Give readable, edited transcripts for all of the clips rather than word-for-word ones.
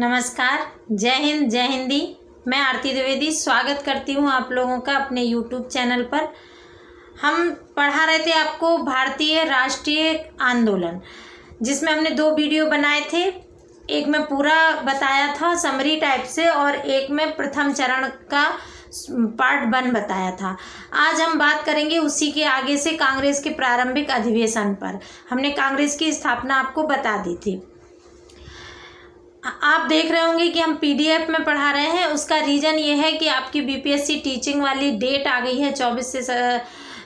नमस्कार, जय हिंद, जय हिंदी। मैं आरती द्विवेदी स्वागत करती हूँ आप लोगों का अपने यूट्यूब चैनल पर। हम पढ़ा रहे थे आपको भारतीय राष्ट्रीय आंदोलन, जिसमें हमने 2 वीडियो बनाए थे। एक में पूरा बताया था समरी टाइप से और एक में प्रथम चरण का पार्ट 1 बताया था। आज हम बात करेंगे उसी के आगे से कांग्रेस के प्रारंभिक अधिवेशन पर। हमने कांग्रेस की स्थापना आपको बता दी थी। आप देख रहे होंगे कि हम पीडीएफ में पढ़ा रहे हैं। उसका रीज़न ये है कि आपकी बीपीएससी टीचिंग वाली डेट आ गई है 24 से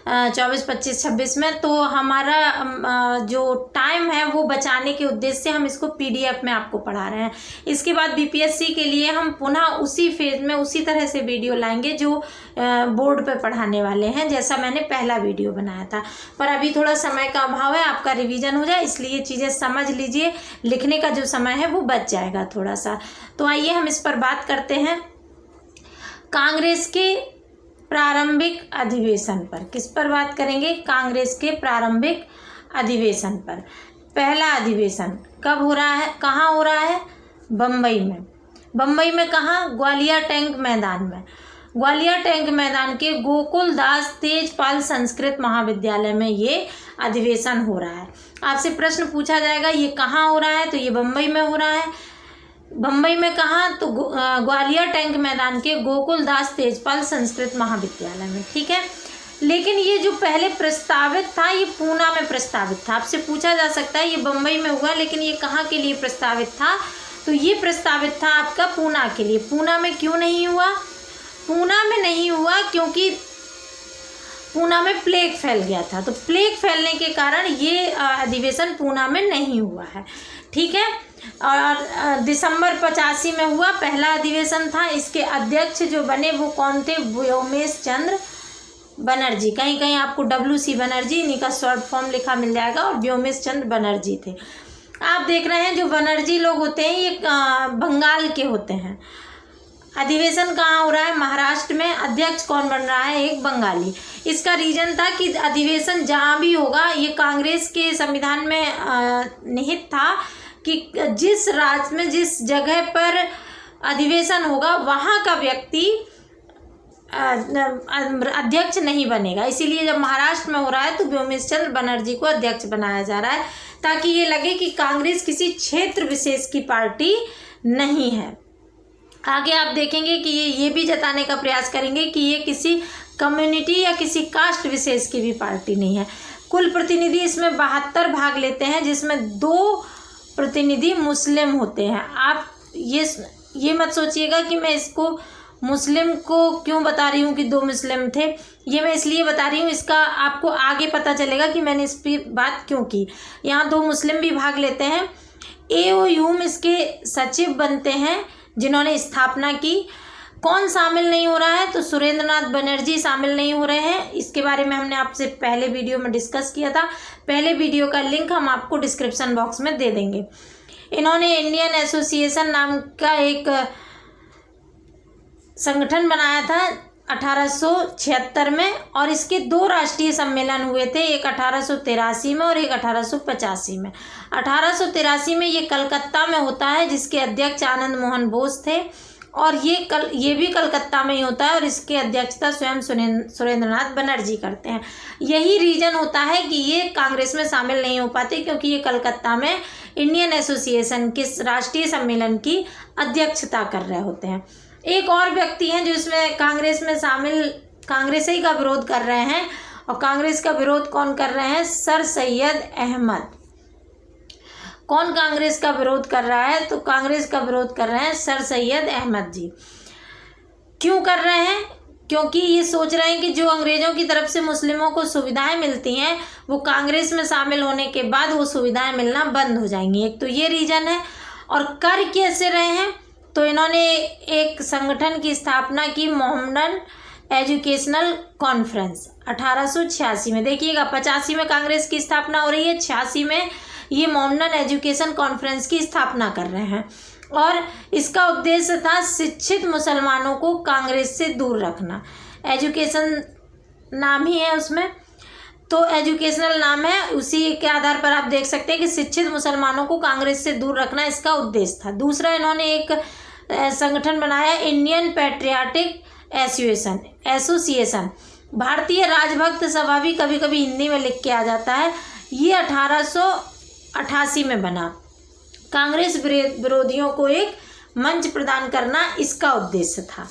24, 25, 26 में। तो हमारा जो टाइम है वो बचाने के उद्देश्य से हम इसको पीडीएफ में आपको पढ़ा रहे हैं। इसके बाद बीपीएससी के लिए हम पुनः उसी फेज में उसी तरह से वीडियो लाएंगे जो बोर्ड पे पढ़ाने वाले हैं, जैसा मैंने पहला वीडियो बनाया था। पर अभी थोड़ा समय का अभाव है, आपका रिवीजन हो जाए इसलिए चीज़ें समझ लीजिए। लिखने का जो समय है वो बच जाएगा थोड़ा सा। तो आइए हम इस पर बात करते हैं। कांग्रेस के प्रारंभिक अधिवेशन पर किस पर बात करेंगे? कांग्रेस के प्रारंभिक अधिवेशन पर। पहला अधिवेशन कब हो रहा है, कहाँ हो रहा है? बम्बई में। बम्बई में कहाँ? ग्वालियर टैंक मैदान में। ग्वालियर टैंक मैदान के गोकुल दास तेजपाल संस्कृत महाविद्यालय में ये अधिवेशन हो रहा है। आपसे प्रश्न पूछा जाएगा ये कहाँ हो रहा है, तो ये बम्बई में हो रहा है। बम्बई में कहाँ? तो ग्वालियर टैंक मैदान के गोकुल दास तेजपाल संस्कृत महाविद्यालय में। ठीक है, लेकिन ये जो पहले प्रस्तावित था ये पूना में प्रस्तावित था। आपसे पूछा जा सकता है ये बम्बई में हुआ लेकिन ये कहाँ के लिए प्रस्तावित था? तो ये प्रस्तावित था आपका पूना के लिए। पूना में क्यों नहीं हुआ? पूना में नहीं हुआ क्योंकि पूना में प्लेग फैल गया था। तो प्लेग फैलने के कारण ये अधिवेशन पूना में नहीं हुआ है। ठीक है, और दिसंबर 85 में हुआ, पहला अधिवेशन था। इसके अध्यक्ष जो बने वो कौन थे? व्योमेश चंद्र बनर्जी। कहीं कहीं आपको WC बनर्जी, इन्हीं का शॉर्ट फॉर्म लिखा मिल जाएगा, और व्योमेश चंद्र बनर्जी थे। आप देख रहे हैं जो बनर्जी लोग होते हैं ये बंगाल के होते हैं। अधिवेशन कहाँ हो रहा है? महाराष्ट्र में। अध्यक्ष कौन बन रहा है? एक बंगाली। इसका रीजन था कि अधिवेशन जहाँ भी होगा, ये कांग्रेस के संविधान में निहित था कि जिस राज्य में जिस जगह पर अधिवेशन होगा वहाँ का व्यक्ति अध्यक्ष नहीं बनेगा। इसीलिए जब महाराष्ट्र में हो रहा है तो व्योमेश चंद्र बनर्जी को अध्यक्ष बनाया जा रहा है, ताकि ये लगे कि कांग्रेस किसी क्षेत्र विशेष की पार्टी नहीं है। आगे आप देखेंगे कि ये भी जताने का प्रयास करेंगे कि ये किसी कम्युनिटी या किसी कास्ट विशेष की भी पार्टी नहीं है। कुल प्रतिनिधि इसमें 72 भाग लेते हैं, जिसमें 2 प्रतिनिधि मुस्लिम होते हैं। आप ये मत सोचिएगा कि मैं इसको मुस्लिम को क्यों बता रही हूँ कि 2 मुस्लिम थे। ये मैं इसलिए बता रही हूँ, इसका आपको आगे पता चलेगा कि मैंने इस पर बात क्यों की। यहाँ 2 मुस्लिम भी भाग लेते हैं। AOUM इसके सचिव बनते हैं जिन्होंने स्थापना की। कौन शामिल नहीं हो रहा है? तो सुरेंद्रनाथ बनर्जी शामिल नहीं हो रहे हैं। इसके बारे में हमने आपसे पहले वीडियो में डिस्कस किया था। पहले वीडियो का लिंक हम आपको डिस्क्रिप्शन बॉक्स में दे देंगे। इन्होंने इंडियन एसोसिएशन नाम का एक संगठन बनाया था 1876 में, और इसके 2 राष्ट्रीय सम्मेलन हुए थे, एक 1883 में और एक 1885 में। 1883 में ये कलकत्ता में होता है, जिसके अध्यक्ष आनंद मोहन बोस थे, और ये भी कलकत्ता में ही होता है, और इसके अध्यक्षता स्वयं सुरेंद्रनाथ बनर्जी करते हैं। यही रीजन होता है कि ये कांग्रेस में शामिल नहीं हो पाते, क्योंकि ये कलकत्ता में इंडियन एसोसिएशन के राष्ट्रीय सम्मेलन की अध्यक्षता कर रहे होते हैं। एक और व्यक्ति हैं जो इसमें कांग्रेस में शामिल, कांग्रेस ही का विरोध कर रहे हैं, और कांग्रेस का विरोध कौन कर रहे हैं? सर सैयद अहमद। कौन कांग्रेस का विरोध कर रहा है? तो कांग्रेस का विरोध कर रहे हैं सर सैयद अहमद जी। क्यों कर रहे हैं? क्योंकि ये सोच रहे हैं कि जो अंग्रेजों की तरफ से मुस्लिमों को सुविधाएं मिलती हैं वो कांग्रेस में शामिल होने के बाद वो सुविधाएं मिलना बंद हो जाएंगी। एक तो ये रीजन है। और कर कैसे रहे हैं? तो इन्होंने एक संगठन की स्थापना की, मोहम्मडन एजुकेशनल कॉन्फ्रेंस, 1886 में। देखिएगा 85 में कांग्रेस की स्थापना हो रही है, 86 में ये मोहम्मडन एजुकेशन कॉन्फ्रेंस की स्थापना कर रहे हैं। और इसका उद्देश्य था शिक्षित मुसलमानों को कांग्रेस से दूर रखना। एजुकेशन नाम ही है उसमें। तो एजुकेशनल नाम है, उसी के आधार पर आप देख सकते हैं कि शिक्षित मुसलमानों को कांग्रेस से दूर रखना इसका उद्देश्य था। दूसरा, इन्होंने एक संगठन बनाया, इंडियन पैट्रियाटिक एसोसिएशन, भारतीय राजभक्त सभा भी कभी कभी हिंदी में लिख के आ जाता है। ये 1888 में बना। कांग्रेस विरोधियों को एक मंच प्रदान करना इसका उद्देश्य था।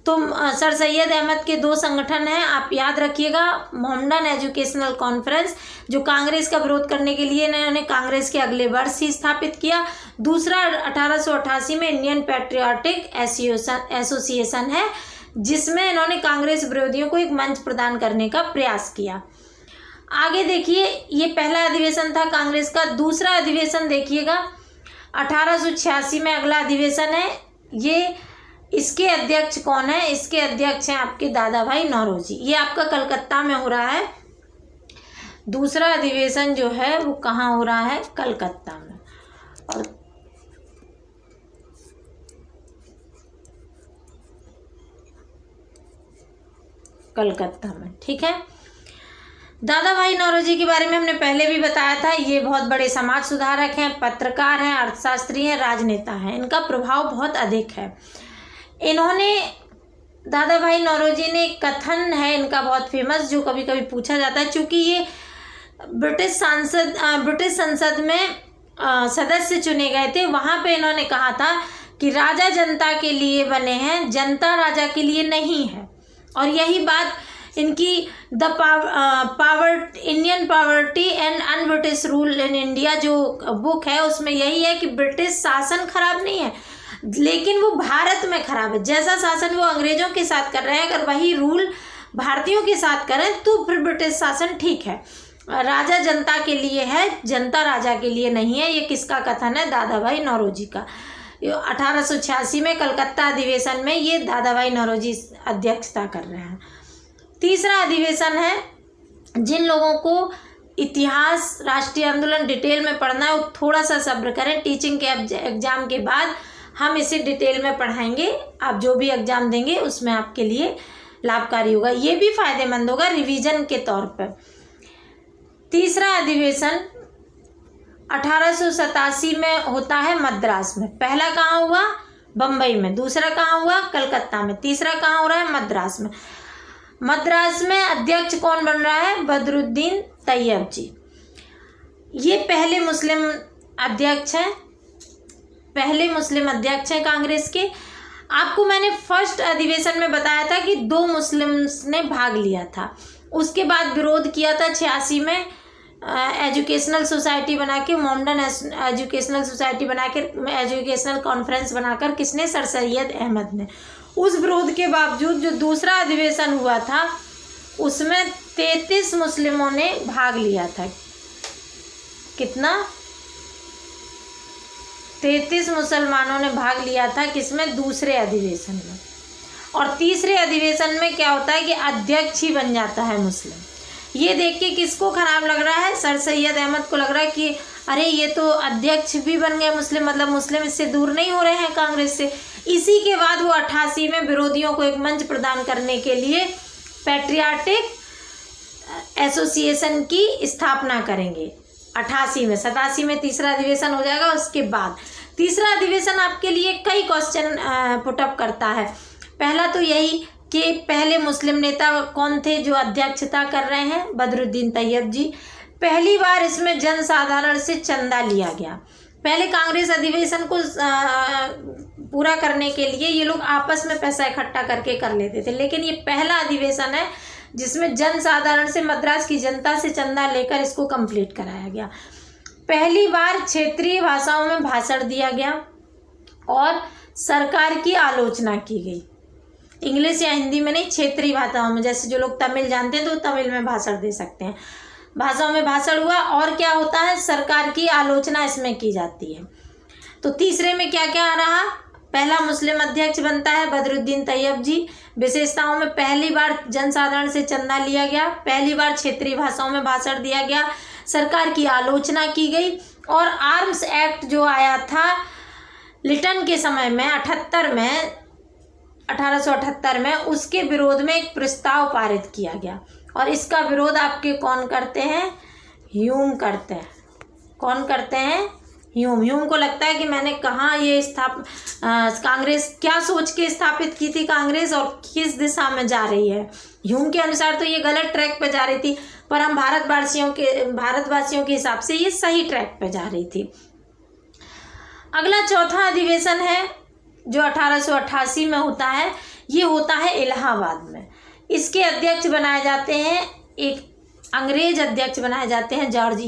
तो सर सैयद अहमद के 2 संगठन हैं, आप याद रखिएगा। मोहम्मदन एजुकेशनल कॉन्फ्रेंस, जो कांग्रेस का विरोध करने के लिए इन्होंने कांग्रेस के अगले वर्ष ही स्थापित किया। दूसरा 1888 में इंडियन पैट्रियाटिक एसोसिएशन है, जिसमें इन्होंने कांग्रेस विरोधियों को एक मंच प्रदान करने का प्रयास किया। आगे देखिए, ये पहला अधिवेशन था कांग्रेस का। दूसरा अधिवेशन देखिएगा 1886 में अगला अधिवेशन है। ये इसके अध्यक्ष कौन है? इसके अध्यक्ष हैं आपके दादा भाई नौरोजी। ये आपका कलकत्ता में हो रहा है। दूसरा अधिवेशन जो है वो कहाँ हो रहा है? कलकत्ता में। और कलकत्ता में, ठीक है। दादा भाई नौरोजी के बारे में हमने पहले भी बताया था। ये बहुत बड़े समाज सुधारक हैं, पत्रकार हैं, अर्थशास्त्री हैं, राजनेता हैं। इनका प्रभाव बहुत अधिक है। इन्होंने, दादा भाई नौरोजी ने, एक कथन है इनका बहुत फेमस, जो कभी कभी पूछा जाता है, क्योंकि ये ब्रिटिश संसद में सदस्य चुने गए थे। वहाँ पे इन्होंने कहा था कि राजा जनता के लिए बने हैं, जनता राजा के लिए नहीं है। और यही बात इनकी Indian poverty and un British rule in India जो बुक है, उसमें यही है कि ब्रिटिश शासन खराब नहीं है, लेकिन वो भारत में खराब है। जैसा शासन वो अंग्रेजों के साथ कर रहे हैं, अगर वही रूल भारतीयों के साथ करें तो फिर ब्रिटिश शासन ठीक है। राजा जनता के लिए है, जनता राजा के लिए नहीं है। ये किसका कथन है? दादा भाई नौरोजी का। 1886 में कलकत्ता अधिवेशन में ये दादा भाई नौरोजी अध्यक्षता कर रहे हैं। तीसरा अधिवेशन है, जिन लोगों को इतिहास, राष्ट्रीय आंदोलन डिटेल में पढ़ना है वो थोड़ा सा सब्र करें। टीचिंग के एग्जाम के बाद हम इसे डिटेल में पढ़ाएंगे। आप जो भी एग्जाम देंगे उसमें आपके लिए लाभकारी होगा, ये भी फायदेमंद होगा रिवीजन के तौर पर। तीसरा अधिवेशन 1887 में होता है मद्रास में। पहला कहाँ हुआ? बम्बई में। दूसरा कहाँ हुआ? कलकत्ता में। तीसरा कहाँ हो रहा है? मद्रास में। मद्रास में अध्यक्ष कौन बन रहा है? बदरुद्दीन तैयब जी। ये पहले मुस्लिम अध्यक्ष हैं, पहले मुस्लिम अध्यक्ष हैं कांग्रेस के। आपको मैंने फर्स्ट अधिवेशन में बताया था कि 2 मुस्लिम्स ने भाग लिया था। उसके बाद विरोध किया था 86 में एजुकेशनल सोसाइटी बना के, मोहम्मदन एजुकेशनल सोसाइटी बना के, एजुकेशनल कॉन्फ्रेंस बनाकर, किसने? सर सैयद अहमद ने। उस विरोध के बावजूद जो दूसरा अधिवेशन हुआ था उसमें 33 मुस्लिमों ने भाग लिया था। कितना? 33 मुसलमानों ने भाग लिया था। किसमें? दूसरे अधिवेशन में। और तीसरे अधिवेशन में क्या होता है कि अध्यक्ष ही बन जाता है मुस्लिम। ये देख के किसको खराब लग रहा है? सर सैयद अहमद को लग रहा है कि अरे ये तो अध्यक्ष भी बन गए मुस्लिम, मतलब मुस्लिम इससे दूर नहीं हो रहे हैं कांग्रेस से। इसी के बाद वो 88 में विरोधियों को एक मंच प्रदान करने के लिए पैट्रियाटिक एसोसिएशन की स्थापना करेंगे 88 में। 87 में तीसरा अधिवेशन हो जाएगा। उसके बाद तीसरा अधिवेशन आपके लिए कई क्वेश्चन पुटअप करता है। पहला तो यही कि पहले मुस्लिम नेता कौन थे जो अध्यक्षता कर रहे हैं? बदरुद्दीन तैयब जी। पहली बार इसमें जनसाधारण से चंदा लिया गया। पहले कांग्रेस अधिवेशन को पूरा करने के लिए ये लोग आपस में पैसा इकट्ठा करके कर लेते थे, लेकिन ये पहला अधिवेशन है जिसमें जनसाधारण से, मद्रास की जनता से चंदा लेकर इसको कंप्लीट कराया गया। पहली बार क्षेत्रीय भाषाओं में भाषण दिया गया और सरकार की आलोचना की गई। इंग्लिश या हिंदी में नहीं, क्षेत्रीय भाषाओं में। जैसे जो लोग तमिल जानते हैं तो तमिल में भाषण दे सकते हैं। भाषाओं में भाषण हुआ और क्या होता है? सरकार की आलोचना इसमें की जाती है। तो तीसरे में क्या क्या आ रहा? पहला मुस्लिम अध्यक्ष बनता है बदरुद्दीन तैयब जी। विशेषताओं में पहली बार जनसाधारण से चंदा लिया गया, पहली बार क्षेत्रीय भाषाओं में भाषण दिया गया, सरकार की आलोचना की गई और आर्म्स एक्ट जो आया था लिटन के समय में 1878 में, उसके विरोध में एक प्रस्ताव पारित किया गया और इसका विरोध आपके कौन करते हैं? ह्यूम करते हैं। कौन करते हैं? ह्यूम को लगता है कि मैंने कहाँ ये कांग्रेस क्या सोच के स्थापित की थी कांग्रेस और किस दिशा में जा रही है। ह्यूम के अनुसार तो ये गलत ट्रैक पे जा रही थी, पर हम भारतवासियों के हिसाब से ये सही ट्रैक पे जा रही थी। अगला चौथा अधिवेशन है जो 1888 में होता है, ये होता है इलाहाबाद में। इसके अध्यक्ष बनाए जाते हैं, एक अंग्रेज अध्यक्ष बनाए जाते हैं, जॉर्ज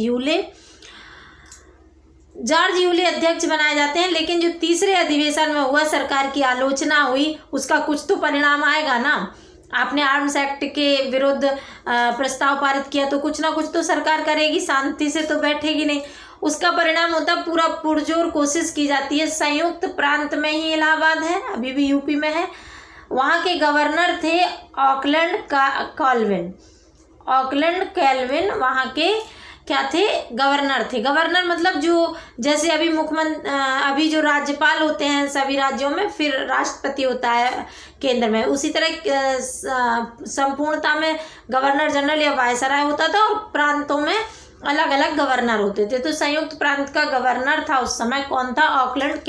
यूले अध्यक्ष बनाए जाते हैं। लेकिन जो तीसरे अधिवेशन में हुआ, सरकार की आलोचना हुई, उसका कुछ तो परिणाम आएगा ना। आपने आर्म्स एक्ट के विरुद्ध प्रस्ताव पारित किया तो कुछ ना कुछ तो सरकार करेगी, शांति से तो बैठेगी नहीं। उसका परिणाम होता पूरा पुरजोर कोशिश की जाती है। संयुक्त प्रांत में ही इलाहाबाद है, अभी भी यूपी में है। वहाँ के गवर्नर थे ऑकलैंड कैल्विन वहाँ के क्या थे? गवर्नर थे। गवर्नर मतलब जो जैसे अभी जो राज्यपाल होते हैं सभी राज्यों में, फिर राष्ट्रपति होता है केंद्र में, उसी तरह संपूर्णता में गवर्नर जनरल या वायसराय होता था और प्रांतों में अलग अलग गवर्नर होते थे। तो संयुक्त प्रांत का गवर्नर था उस समय कौन था? ऑकलैंड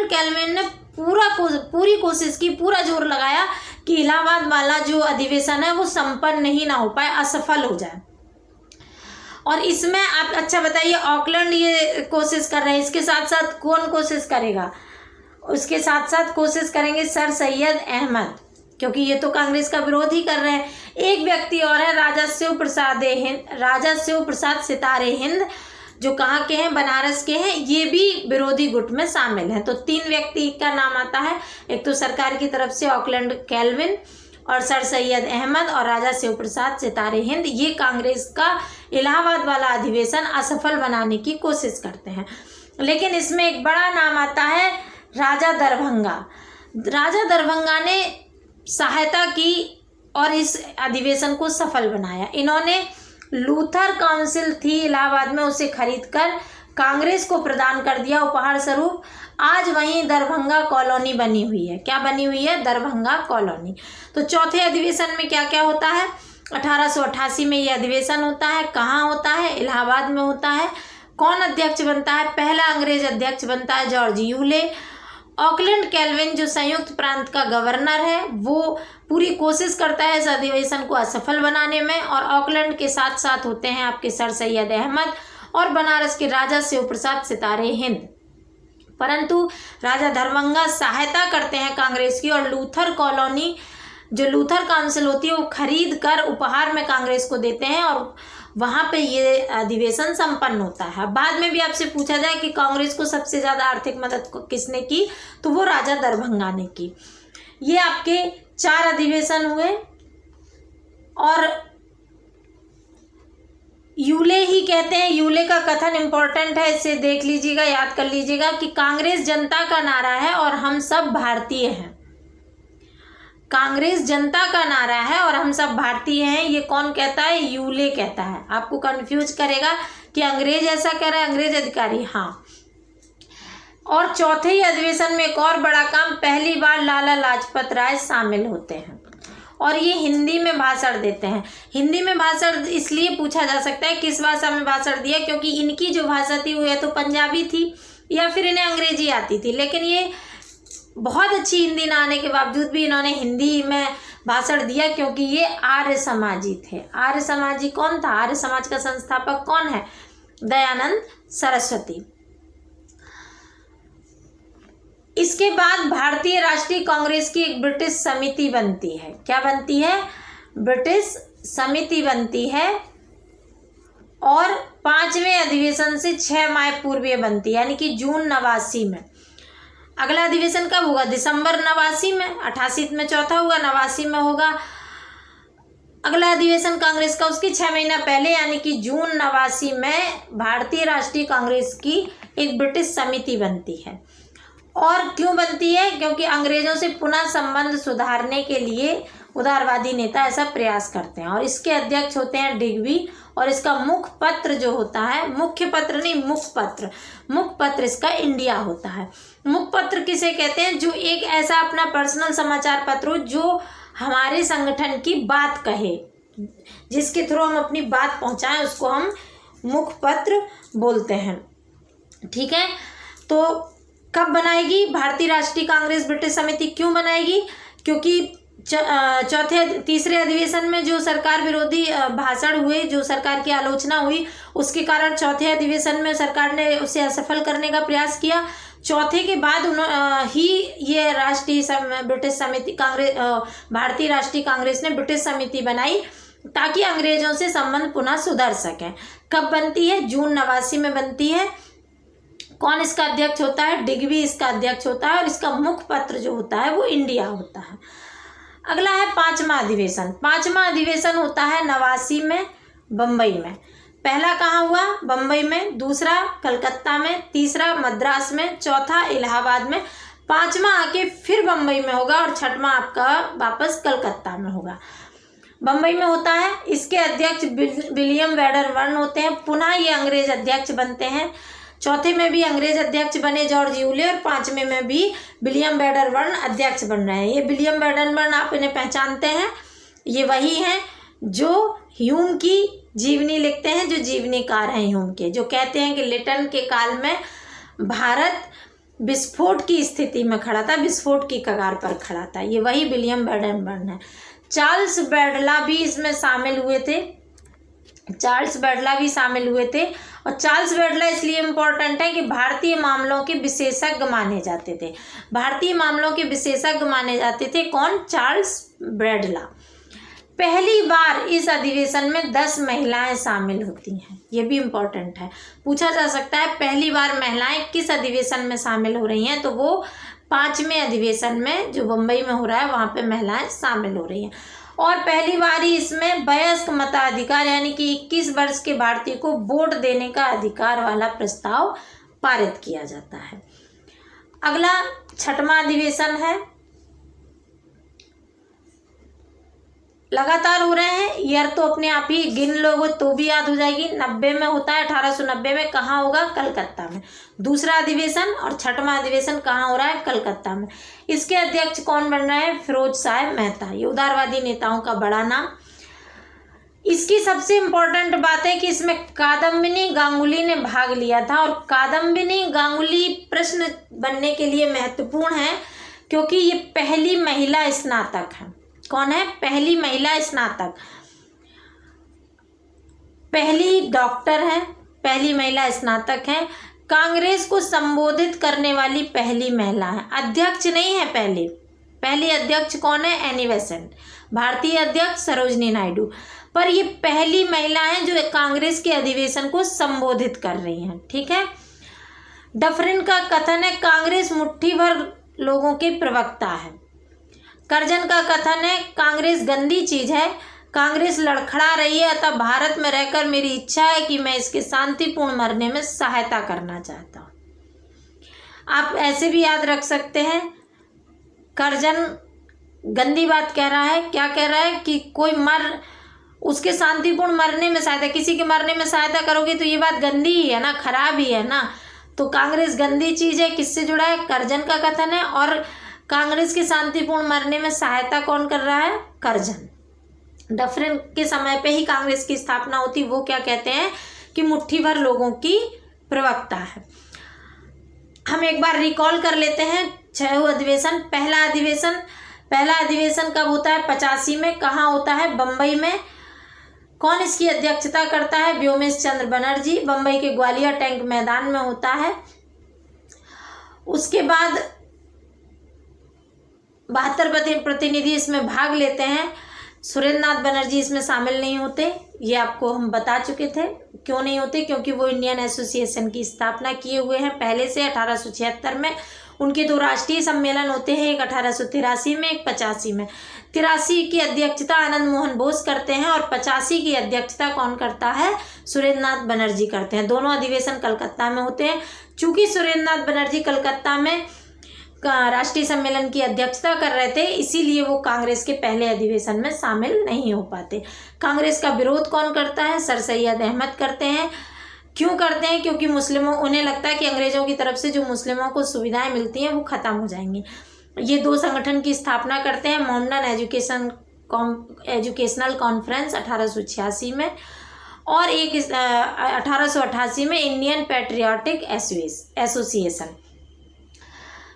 कैल्विन ने पूरी कोशिश की, पूरा जोर लगाया कि इलाहाबाद वाला जो अधिवेशन है वो संपन्न ही ना हो पाए, असफल हो जाए। और इसमें आप अच्छा बताइए, ऑकलैंड ये कोशिश कर रहे हैं, इसके साथ साथ कौन कोशिश करेगा? उसके साथ साथ कोशिश करेंगे सर सैयद अहमद, क्योंकि ये तो कांग्रेस का विरोध ही कर रहे हैं। एक व्यक्ति और है राजा शिव प्रसाद सितारे हिंद, जो कहाँ के हैं? बनारस के हैं। ये भी विरोधी गुट में शामिल हैं। तो 3 व्यक्ति का नाम आता है, एक तो सरकार की तरफ से ऑकलैंड कैल्विन और सर सैयद अहमद और राजा शिव प्रसाद सितारे हिंद। ये कांग्रेस का इलाहाबाद वाला अधिवेशन असफल बनाने की कोशिश करते हैं। लेकिन इसमें एक बड़ा नाम आता है राजा दरभंगा ने सहायता की और इस अधिवेशन को सफल बनाया। इन्होंने लूथर काउंसिल थी इलाहाबाद में, उसे खरीदकर कांग्रेस को प्रदान कर दिया उपहार स्वरूप। आज वहीं दरभंगा कॉलोनी बनी हुई है। क्या बनी हुई है? दरभंगा कॉलोनी। तो चौथे अधिवेशन में क्या क्या होता है? 1888 में यह अधिवेशन होता है। कहाँ होता है? इलाहाबाद में होता है। कौन अध्यक्ष बनता है? पहला अंग्रेज अध्यक्ष बनता है जॉर्ज यूले। ऑकलैंड कैल्विन जो संयुक्त प्रांत का गवर्नर है वो पूरी कोशिश करता है इस अधिवेशन को असफल बनाने में, और ऑकलैंड के साथ साथ होते हैं आपके सर सैयद अहमद और बनारस के राजा शिव प्रसाद सितारे हिंद। परंतु राजा दरभंगा सहायता करते हैं कांग्रेस की, और लूथर कॉलोनी जो लूथर काउंसिल होती है वो खरीद कर उपहार में कांग्रेस को देते हैं और वहाँ पे ये अधिवेशन संपन्न होता है। बाद में भी आपसे पूछा जाए कि कांग्रेस को सबसे ज़्यादा आर्थिक मदद किसने की, तो वो राजा दरभंगा ने की। ये आपके 4 अधिवेशन हुए और यूले ही कहते हैं। यूले का कथन इंपॉर्टेंट है, इसे देख लीजिएगा, याद कर लीजिएगा कि कांग्रेस जनता का नारा है और हम सब भारतीय हैं। कांग्रेस जनता का नारा है और हम सब भारतीय हैं, ये कौन कहता है? यूले कहता है। आपको कंफ्यूज करेगा कि अंग्रेज ऐसा कह रहा है, अंग्रेज अधिकारी, हाँ। और चौथे ही अधिवेशन में एक और बड़ा काम, पहली बार लाला लाजपत राय शामिल होते हैं और ये हिंदी में भाषण देते हैं। हिंदी में भाषण इसलिए पूछा जा सकता है किस भाषा में भाषण दिया, क्योंकि इनकी जो भाषा थी वो या तो पंजाबी थी या फिर इन्हें अंग्रेजी आती थी। लेकिन ये बहुत अच्छी हिंदी ना आने के बावजूद भी इन्होंने हिंदी में भाषण दिया, क्योंकि ये आर्य समाजी थे। आर्य समाजी कौन था? आर्य समाज का संस्थापक कौन है? दयानंद सरस्वती। इसके बाद भारतीय राष्ट्रीय कांग्रेस की एक ब्रिटिश समिति बनती है। क्या बनती है? ब्रिटिश समिति बनती है और 5वें अधिवेशन से 6 माह पूर्व ये बनती है, यानी कि जून 89 में। अगला अधिवेशन कब होगा? दिसंबर 89 में। 88 में चौथा हुआ, 89 में होगा अगला अधिवेशन कांग्रेस का। उसकी 6 महीना पहले यानी कि जून 89 में भारतीय राष्ट्रीय कांग्रेस की एक ब्रिटिश समिति बनती है। और क्यों बनती है? क्योंकि अंग्रेजों से पुनः संबंध सुधारने के लिए उदारवादी नेता ऐसा प्रयास करते हैं और इसके अध्यक्ष होते हैं डिग्बी। और इसका मुख्य पत्र जो होता है, मुख्य पत्र नहीं, मुख्य पत्र इसका इंडिया होता है। मुख्य पत्र किसे कहते हैं? जो एक ऐसा अपना पर्सनल समाचार पत्र हो जो हमारे संगठन की बात कहे, जिसके थ्रू हम अपनी बात पहुंचाएं उसको हम मुखपत्र बोलते हैं। ठीक है, तो कब बनाएगी भारतीय राष्ट्रीय कांग्रेस ब्रिटिश समिति? क्यों बनाएगी? क्योंकि तीसरे अधिवेशन में जो सरकार विरोधी भाषण हुए, जो सरकार की आलोचना हुई, उसके कारण चौथे अधिवेशन में सरकार ने उसे असफल करने का प्रयास किया। चौथे के बाद ही ये ब्रिटिश समिति भारतीय राष्ट्रीय कांग्रेस ने ब्रिटिश समिति बनाई ताकि अंग्रेजों से संबंध पुनः सुधर सके। कब बनती है? जून 89 में बनती है। कौन इसका अध्यक्ष होता है? डिग्बी इसका अध्यक्ष होता है और इसका मुखपत्र जो होता है वो इंडिया होता है। अगला है पांचवा अधिवेशन। पांचवा अधिवेशन होता है 89 में बम्बई में। पहला कहाँ हुआ? बम्बई में, दूसरा कलकत्ता में, तीसरा मद्रास में, चौथा इलाहाबाद में, पांचवा आके फिर बम्बई में होगा और छठवां आपका वापस कलकत्ता में होगा। बम्बई में होता है, इसके अध्यक्ष विलियम वेडरबर्न होते हैं। पुनः ये अंग्रेज अध्यक्ष बनते हैं। चौथे में भी अंग्रेज अध्यक्ष बने जॉर्ज यूले और पांचवें में भी विलियम वेडरबर्न अध्यक्ष बन रहे हैं। ये विलियम वेडरबर्न आप इन्हें पहचानते हैं, ये वही हैं जो ह्यूम की जीवनी लिखते हैं, जो जीवनीकार हैं ह्यूम के, जो कहते हैं कि लिटन के काल में भारत विस्फोट की स्थिति में खड़ा था, विस्फोट की कगार पर खड़ा था। ये वही विलियम वेडरबर्न है। चार्ल्स बैडला भी इसमें शामिल हुए थे। चार्ल्स बैडला भी शामिल हुए थे और चार्ल्स बैडला इसलिए इम्पोर्टेंट है कि भारतीय मामलों के विशेषज्ञ माने जाते थे। भारतीय मामलों के विशेषज्ञ माने जाते थे। कौन? चार्ल्स बैडला। पहली बार इस अधिवेशन में 10 महिलाएं शामिल होती हैं, ये भी इम्पोर्टेंट है, पूछा जा सकता है पहली बार महिलाएं किस अधिवेशन में शामिल हो रही हैं, तो वो 5वें अधिवेशन में जो बम्बई में हो रहा है वहाँ पे महिलाएं शामिल हो रही हैं। और पहली बार ही इसमें वयस्क मताधिकार यानी कि 21 वर्ष के भारतीय को वोट देने का अधिकार वाला प्रस्ताव पारित किया जाता है। अगला छठवां अधिवेशन है, लगातार हो रहे हैं, ईयर तो अपने आप ही गिन लोगे तो भी याद हो जाएगी। 90 में होता है, 1890 में। कहाँ होगा? कलकत्ता में। दूसरा अधिवेशन और छठवां अधिवेशन कहाँ हो रहा है? कलकत्ता में। इसके अध्यक्ष कौन बन रहे हैं? फिरोज शाह मेहता। ये उदारवादी नेताओं का बड़ा नाम। इसकी सबसे इम्पोर्टेंट बात है कि इसमें कादम्बिनी गांगुली ने भाग लिया था और कादम्बिनी गांगुली प्रश्न बनने के लिए महत्वपूर्ण है क्योंकि ये पहली महिला स्नातक है। कौन है? पहली महिला स्नातक, पहली डॉक्टर है, पहली महिला स्नातक है, कांग्रेस को संबोधित करने वाली पहली महिला है। अध्यक्ष नहीं है पहली अध्यक्ष कौन है? Annie Besant. भारतीय अध्यक्ष सरोजनी नायडू। पर ये पहली महिला है जो कांग्रेस के अधिवेशन को संबोधित कर रही हैं। ठीक है। डफरिन का कथन है कांग्रेस मुट्ठी भर लोगों के प्रवक्ता है। कर्जन का कथन है कांग्रेस गंदी चीज है, कांग्रेस लड़खड़ा रही है, अतः भारत में रहकर मेरी इच्छा है कि मैं इसके शांतिपूर्ण मरने में सहायता करना चाहता हूँ। आप ऐसे भी याद रख सकते हैं, कर्जन गंदी बात कह रहा है। क्या कह रहा है? कि कोई उसके शांतिपूर्ण मरने में सहायता, किसी के मरने में सहायता करोगे तो ये बात गंदी ही है ना, खराब ही है ना। तो कांग्रेस गंदी चीज है, किससे जुड़ा है? कर्जन का कथन है। और कांग्रेस के शांतिपूर्ण मरने में सहायता कौन कर रहा है? कर्जन। डफरिन के समय पे ही कांग्रेस की स्थापना होती, वो क्या कहते हैं कि मुट्ठी भर लोगों की प्रवक्ता है। हम एक बार रिकॉल कर लेते हैं 6 अधिवेशन। पहला अधिवेशन कब होता है? 85 में। कहाँ होता है? बम्बई में। कौन इसकी अध्यक्षता करता है? व्योमेश चंद्र बनर्जी। बम्बई के ग्वालियर टैंक मैदान में होता है। उसके बाद 72 प्रतिनिधि इसमें भाग लेते हैं। सुरेंद्र नाथ बनर्जी इसमें शामिल नहीं होते, ये आपको हम बता चुके थे। क्यों नहीं होते? क्योंकि वो इंडियन एसोसिएशन की स्थापना किए हुए हैं पहले से 1876 में। उनके 2 राष्ट्रीय सम्मेलन होते हैं, एक 1883 में, एक 85 में। 83 की अध्यक्षता आनंद मोहन बोस करते हैं और 85 की अध्यक्षता कौन करता है? सुरेंद्र नाथ बनर्जी करते हैं। दोनों अधिवेशन कलकत्ता में होते हैं। चूंकि सुरेंद्र नाथ बनर्जी कलकत्ता में राष्ट्रीय सम्मेलन की अध्यक्षता कर रहे थे, इसीलिए वो कांग्रेस के पहले अधिवेशन में शामिल नहीं हो पाते। कांग्रेस का विरोध कौन करता है? सर सैयद अहमद करते हैं। क्यों करते हैं? क्योंकि उन्हें लगता है कि अंग्रेजों की तरफ से जो मुस्लिमों को सुविधाएं मिलती हैं वो खत्म हो जाएंगी। ये 2 संगठन की स्थापना करते हैं, मोहम्मदन एजुकेशन एजुकेशनल कॉन्फ्रेंस 1886 में, और एक 1888 में इंडियन पैट्रियोटिक एसोसिएशन।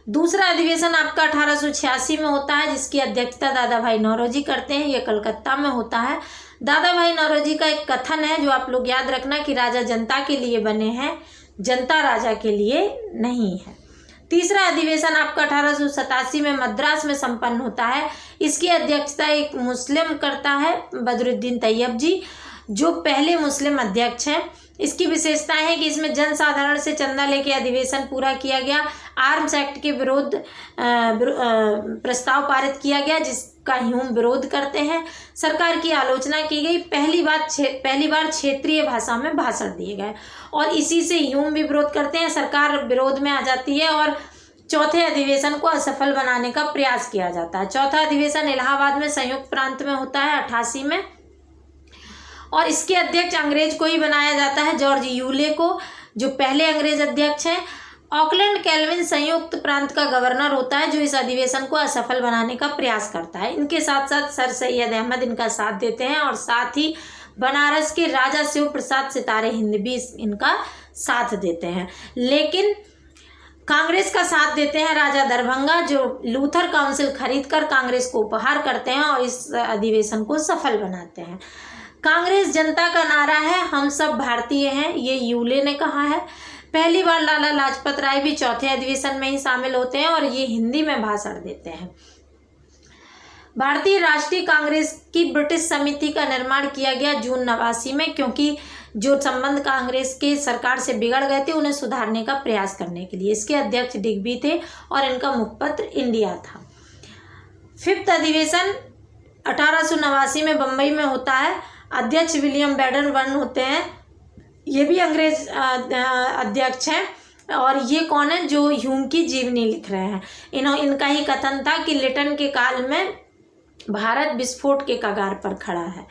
दूसरा अधिवेशन आपका 1886 में होता है, जिसकी अध्यक्षता दादा भाई नौरोजी करते हैं। ये कलकत्ता में होता है। दादा भाई नौरोजी का एक कथन है जो आप लोग याद रखना कि राजा जनता के लिए बने हैं, जनता राजा के लिए नहीं है। तीसरा अधिवेशन आपका 1887 में मद्रास में संपन्न होता है। इसकी अध्यक्षता एक मुस्लिम करता है, बदरुद्दीन तैयब जी, जो पहले मुस्लिम अध्यक्ष हैं। इसकी विशेषता है कि इसमें जनसाधारण से चंदा लेके अधिवेशन पूरा किया गया। आर्म्स एक्ट के विरोध प्रस्ताव पारित किया गया, जिसका ह्यूम विरोध करते हैं। सरकार की आलोचना की गई। पहली बार क्षेत्रीय भाषा में भाषण दिए गए, और इसी से ह्यूम भी विरोध करते हैं। सरकार विरोध में आ जाती है और चौथे अधिवेशन को असफल बनाने का प्रयास किया जाता है। चौथा अधिवेशन इलाहाबाद में संयुक्त प्रांत में होता है 88 में, और इसके अध्यक्ष अंग्रेज को ही बनाया जाता है, जॉर्ज यूले को, जो पहले अंग्रेज अध्यक्ष हैं। ऑकलैंड कैल्विन संयुक्त प्रांत का गवर्नर होता है, जो इस अधिवेशन को असफल बनाने का प्रयास करता है। इनके साथ साथ सर सैयद अहमद इनका साथ देते हैं, और साथ ही बनारस के राजा शिव प्रसाद सितारे हिंद भी इनका साथ देते हैं। लेकिन कांग्रेस का साथ देते हैं राजा दरभंगा, जो लूथर काउंसिल खरीदकर कांग्रेस को उपहार करते हैं और इस अधिवेशन को सफल बनाते हैं। कांग्रेस जनता का नारा है, हम सब भारतीय हैं, ये यूले ने कहा है। पहली बार लाला लाजपत राय भी चौथे अधिवेशन में ही शामिल होते हैं, और ये हिंदी में भाषण देते हैं। भारतीय राष्ट्रीय कांग्रेस की ब्रिटिश समिति का निर्माण किया गया जून 89 में, क्योंकि जो संबंध कांग्रेस के सरकार से बिगड़ गए थे उन्हें सुधारने का प्रयास करने के लिए। इसके अध्यक्ष डिग्बी थे, और इनका मुखपत्र इंडिया था। फिफ्थ अधिवेशन 1889 में बम्बई में होता है। अध्यक्ष विलियम बेडन वन होते हैं, ये भी अंग्रेज अध्यक्ष हैं, और ये कौन है, जो ह्यूम की जीवनी लिख रहे हैं। इनका ही कथन था कि लिटन के काल में भारत विस्फोट के कगार पर खड़ा है।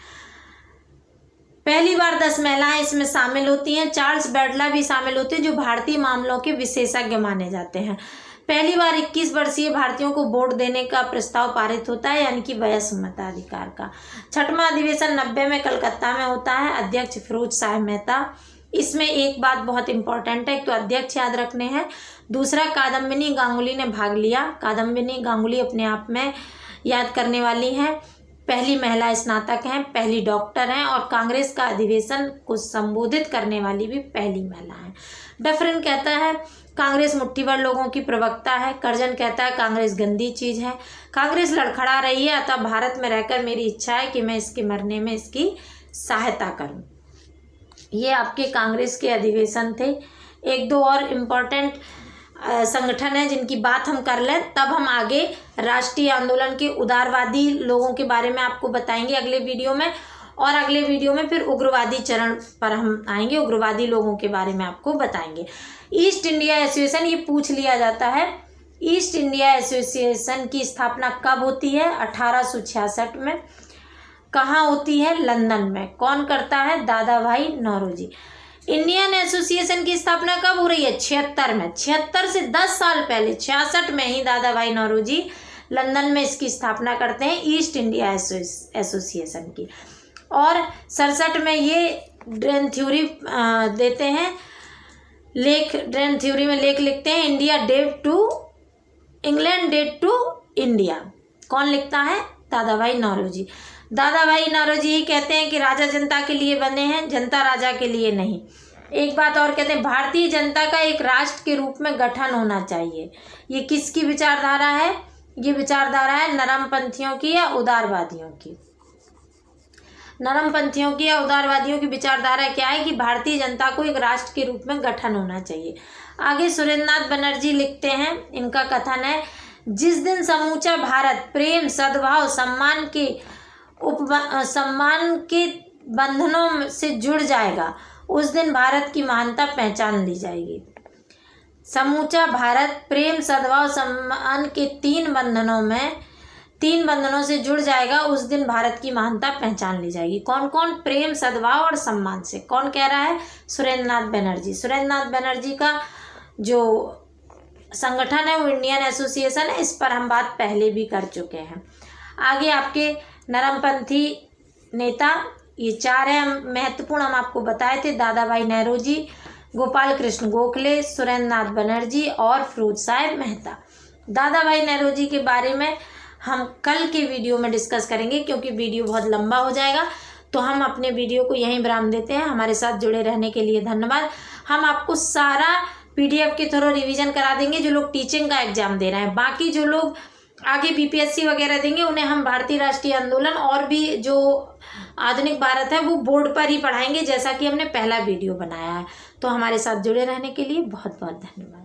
पहली बार 10 महिलाएं इसमें शामिल होती हैं। चार्ल्स बैडला भी शामिल होते हैं, जो भारतीय मामलों के विशेषज्ञ माने जाते हैं। पहली बार 21 वर्षीय भारतीयों को वोट देने का प्रस्ताव पारित होता है, यानी कि वयस्क मताधिकार का। छठवां अधिवेशन 90 में कलकत्ता में होता है। अध्यक्ष फिरोज शाह मेहता। इसमें एक बात बहुत इंपॉर्टेंट है, तो अध्यक्ष याद रखने हैं। दूसरा, कादम्बिनी गांगुली ने भाग लिया। कादम्बिनी गांगुली अपने आप में याद करने वाली हैं। पहली महिला स्नातक हैं, पहली डॉक्टर हैं, और कांग्रेस का अधिवेशन को संबोधित करने वाली भी पहली महिला हैं। डफरिन कहता है कांग्रेस मुट्ठी भर लोगों की प्रवक्ता है। कर्जन कहता है कांग्रेस गंदी चीज है। कांग्रेस लड़खड़ा रही है, अतः भारत में रहकर मेरी इच्छा है कि मैं इसके मरने में इसकी सहायता करूं। ये आपके कांग्रेस के अधिवेशन थे। एक दो और इम्पोर्टेंट संगठन है जिनकी बात हम कर लें, तब हम आगे राष्ट्रीय आंदोलन के उदारवादी लोगों के बारे में आपको बताएंगे अगले वीडियो में, और अगले वीडियो में फिर उग्रवादी चरण पर हम आएंगे, उग्रवादी लोगों के बारे में आपको बताएंगे। ईस्ट इंडिया एसोसिएशन, ये पूछ लिया जाता है, ईस्ट इंडिया एसोसिएशन की स्थापना कब होती है? 1866 में। कहाँ होती है? लंदन में। कौन करता है? दादा भाई नौरोजी। इंडियन एसोसिएशन की स्थापना कब हो रही है? 76 में। 76 से 10 साल पहले 66 में ही दादा भाई नौरोजी लंदन में इसकी स्थापना करते हैं, ईस्ट इंडिया एसोसिएशन की। और 67 में ये ड्रेन थ्योरी देते हैं, ड्रेन थ्योरी में लेख लिखते हैं, India date to England, date to India. कौन लिखता है? दादा भाई नौरोजी। दादा भाई नौरोजी ही कहते हैं कि राजा जनता के लिए बने हैं, जनता राजा के लिए नहीं। एक बात और कहते हैं, भारतीय जनता का एक राष्ट्र के रूप में गठन होना चाहिए। ये किसकी विचारधारा है? ये विचारधारा है नरमपंथियों की या उदारवादियों की। नरमपंथियों की या उदारवादियों की विचारधारा क्या है कि भारतीय जनता को एक राष्ट्र के रूप में गठन होना चाहिए। आगे सुरेंद्रनाथ बनर्जी लिखते हैं, इनका कथन है, जिस दिन समूचा भारत प्रेम, सद्भाव, सम्मान के बंधनों से जुड़ जाएगा, उस दिन भारत की महानता पहचान ली जाएगी। समूचा भारत प्रेम, सद्भाव, सम्मान के तीन बंधनों से जुड़ जाएगा, उस दिन भारत की महानता पहचान ली जाएगी। कौन कौन? प्रेम, सद्भाव और सम्मान से। कौन कह रहा है? सुरेंद्रनाथ बनर्जी। सुरेंद्रनाथ बनर्जी का जो संगठन है वो इंडियन एसोसिएशन है, इस पर हम बात पहले भी कर चुके हैं। आगे आपके नरमपंथी नेता, ये 4 है महत्वपूर्ण, हम आपको बताए थे। दादा भाई नौरोजी, गोपाल कृष्ण गोखले, सुरेंद्र नाथ बनर्जी और फिरोज साहब मेहता। दादा भाई नौरोजी के बारे में हम कल के वीडियो में डिस्कस करेंगे, क्योंकि वीडियो बहुत लंबा हो जाएगा। तो हम अपने वीडियो को यहीं विराम देते हैं। हमारे साथ जुड़े रहने के लिए धन्यवाद। हम आपको सारा PDF के थ्रू रिवीजन करा देंगे जो लोग टीचिंग का एग्जाम दे रहे हैं। बाकी जो लोग आगे BPSC वगैरह देंगे उन्हें हम भारतीय राष्ट्रीय आंदोलन और भी जो आधुनिक भारत है वो बोर्ड पर ही पढ़ाएंगे, जैसा कि हमने पहला वीडियो बनाया है। तो हमारे साथ जुड़े रहने के लिए बहुत बहुत धन्यवाद।